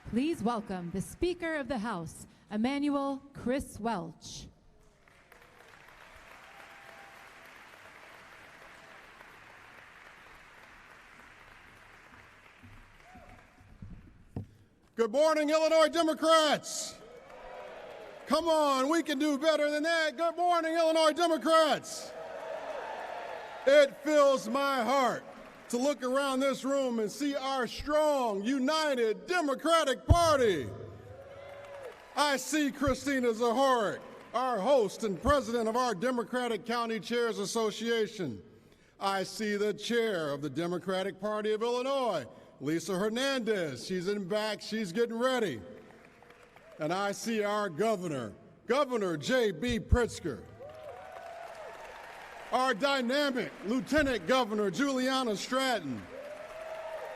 Please welcome the Speaker of the House, Emmanuel Chris Welch. Good morning, Illinois Democrats. Come on, we can do better than that. Good morning, Illinois Democrats. It fills my heart to look around this room and see our strong, united Democratic Party. I see Christina Zahorik, our host and president of our Democratic County Chairs Association. I see the chair of the Democratic Party of Illinois, Lisa Hernandez. She's in back, she's getting ready. And I see our governor, Governor J.B. Pritzker. Our dynamic Lieutenant Governor Juliana Stratton.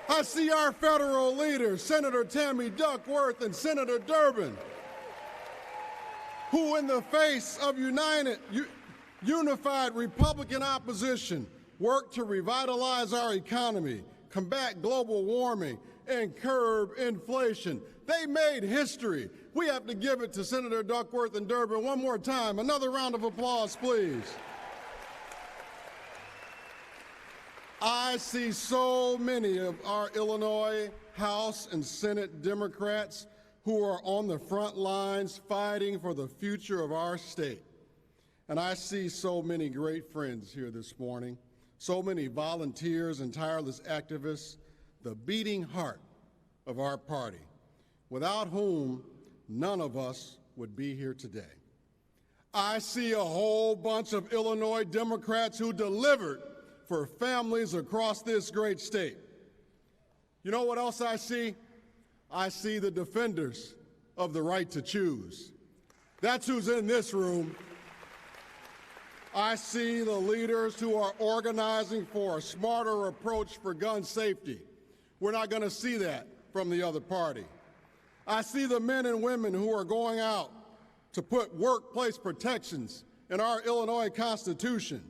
I see our federal leaders, Senator Tammy Duckworth and Senator Durbin, who in the face of unified Republican opposition worked to revitalize our economy, combat global warming, and curb inflation. They made history. We have to give it to Senator Duckworth and Durbin one more time. Another round of applause, please. I see so many of our Illinois House and Senate Democrats who are on the front lines fighting for the future of our state. And I see so many great friends here this morning, so many volunteers and tireless activists, the beating heart of our party, without whom none of us would be here today. I see a whole bunch of Illinois Democrats who delivered for families across this great state. You know what else I see? I see the defenders of the right to choose. That's who's in this room. I see the leaders who are organizing for a smarter approach for gun safety. We're not going to see that from the other party. I see the men and women who are going out to put workplace protections in our Illinois Constitution,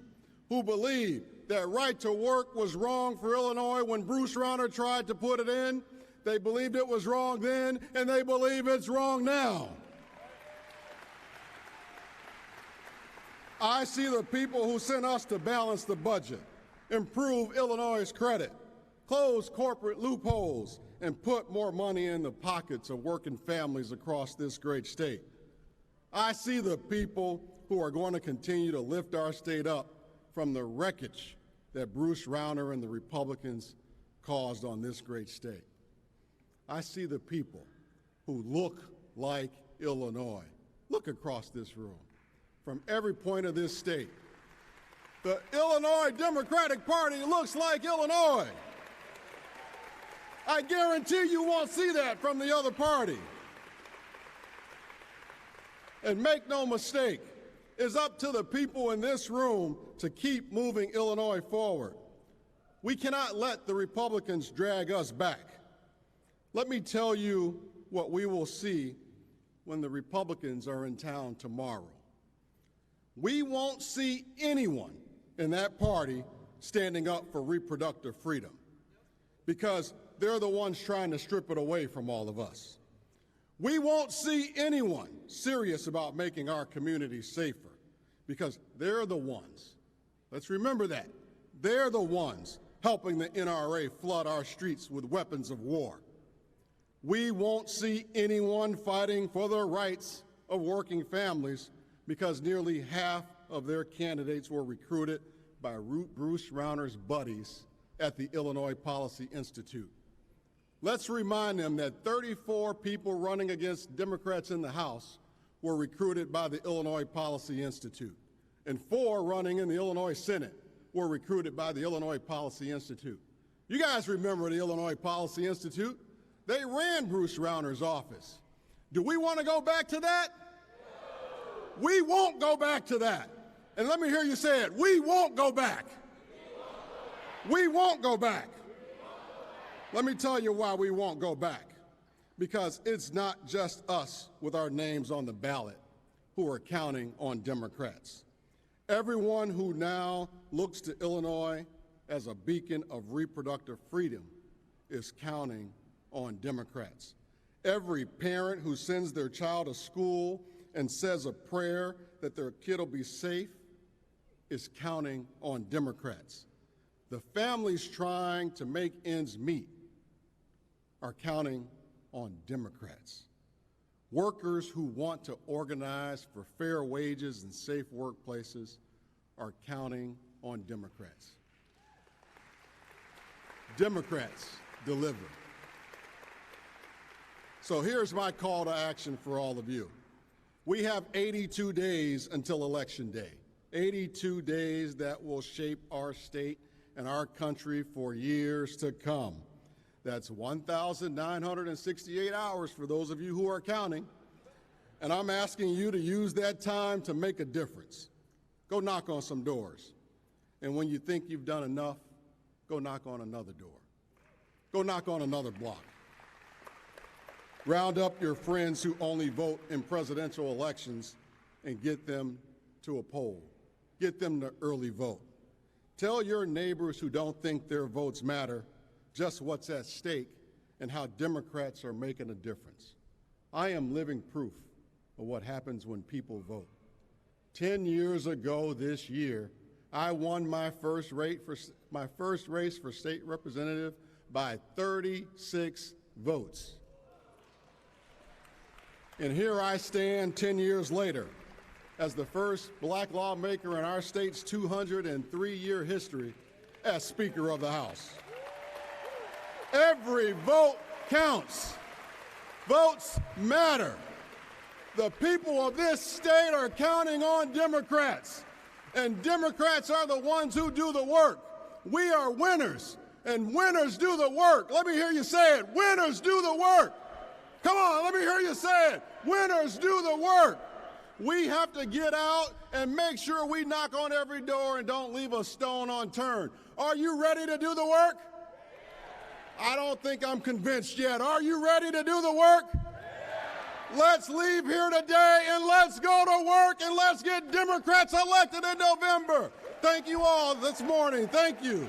who believe that right to work was wrong for Illinois when Bruce Rauner tried to put it in. They believed it was wrong then, and they believe it's wrong now. I see the people who sent us to balance the budget, improve Illinois' credit, close corporate loopholes, and put more money in the pockets of working families across this great state. I see the people who are going to continue to lift our state up from the wreckage that Bruce Rauner and the Republicans caused on this great state. I see the people who look like Illinois. Look across this room. From every point of this state, the Illinois Democratic Party looks like Illinois. I guarantee you won't see that from the other party. And make no mistake, it's up to the people in this room to keep moving Illinois forward. We cannot let the Republicans drag us back. Let me tell you what we will see when the Republicans are in town tomorrow. We won't see anyone in that party standing up for reproductive freedom because they're the ones trying to strip it away from all of us. We won't see anyone serious about making our communities safer because they're the ones, let's remember that, they're the ones helping the NRA flood our streets with weapons of war. We won't see anyone fighting for the rights of working families because nearly half of their candidates were recruited by Bruce Rauner's buddies at the Illinois Policy Institute. Let's remind them that 34 people running against Democrats in the House were recruited by the Illinois Policy Institute, and 4 running in the Illinois Senate were recruited by the Illinois Policy Institute. You guys remember the Illinois Policy Institute? They ran Bruce Rauner's office. Do we want to go back to that? No. We won't go back to that. And let me hear you say it. We won't go back. We won't go back. Let me tell you why we won't go back. Because it's not just us with our names on the ballot who are counting on Democrats. Everyone who now looks to Illinois as a beacon of reproductive freedom is counting on Democrats. Every parent who sends their child to school and says a prayer that their kid will be safe is counting on Democrats. The families trying to make ends meet are counting on Democrats. Workers who want to organize for fair wages and safe workplaces are counting on Democrats. Democrats deliver. So here's my call to action for all of you. We have 82 days until Election Day, 82 days that will shape our state and our country for years to come. That's 1,968 hours for those of you who are counting. And I'm asking you to use that time to make a difference. Go knock on some doors. And when you think you've done enough, go knock on another door. Go knock on another block. Round up your friends who only vote in presidential elections and get them to a poll. Get them to early vote. Tell your neighbors who don't think their votes matter just what's at stake and how Democrats are making a difference. I am living proof of what happens when people vote. 10 years ago this year, I won my first race for state representative by 36 votes. And here I stand 10 years later as the first black lawmaker in our state's 203-year history as Speaker of the House. Every vote counts. Votes matter. The people of this state are counting on Democrats, and Democrats are the ones who do the work. We are winners, and winners do the work. Let me hear you say it. Winners do the work. Come on, let me hear you say it. Winners do the work. We have to get out and make sure we knock on every door and don't leave a stone unturned. Are you ready to do the work? I don't think I'm convinced yet. Are you ready to do the work? Let's leave here today and let's go to work and let's get Democrats elected in November. Thank you all this morning. Thank you.